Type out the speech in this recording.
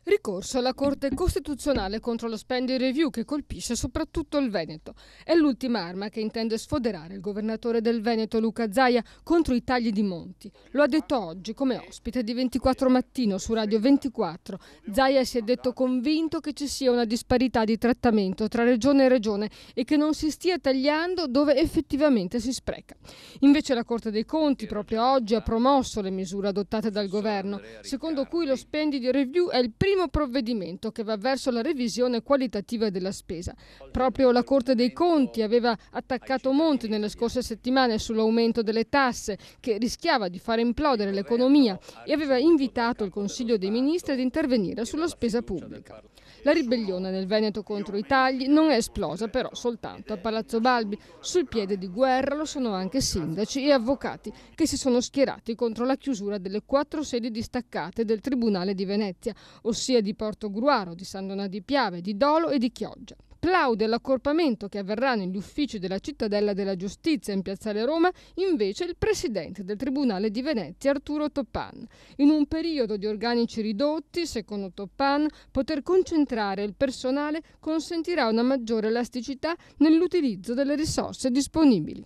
Ricorso alla Corte Costituzionale contro lo spending review che colpisce soprattutto il Veneto. È l'ultima arma che intende sfoderare il governatore del Veneto Luca Zaia contro i tagli di Monti. Lo ha detto oggi come ospite di 24 Mattino su Radio 24. Zaia si è detto convinto che ci sia una disparità di trattamento tra regione e regione e che non si stia tagliando dove effettivamente si spreca. Invece la Corte dei Conti proprio oggi ha promosso le misure adottate dal governo, secondo cui lo spending review è il primo provvedimento che va verso la revisione qualitativa della spesa. Proprio la Corte dei Conti aveva attaccato Monti nelle scorse settimane sull'aumento delle tasse che rischiava di far implodere l'economia e aveva invitato il Consiglio dei Ministri ad intervenire sulla spesa pubblica. La ribellione nel Veneto contro i tagli non è esplosa però soltanto a Palazzo Balbi. Sul piede di guerra lo sono anche sindaci e avvocati che si sono schierati contro la chiusura delle 4 sedi distaccate del Tribunale di Venezia, ossia di Portogruaro, di San Donà di Piave, di Dolo e di Chioggia. Plaude all'accorpamento che avverrà negli uffici della Cittadella della Giustizia in Piazzale Roma invece il presidente del Tribunale di Venezia Arturo Toppan. In un periodo di organici ridotti, secondo Toppan, poter concentrare il personale consentirà una maggiore elasticità nell'utilizzo delle risorse disponibili.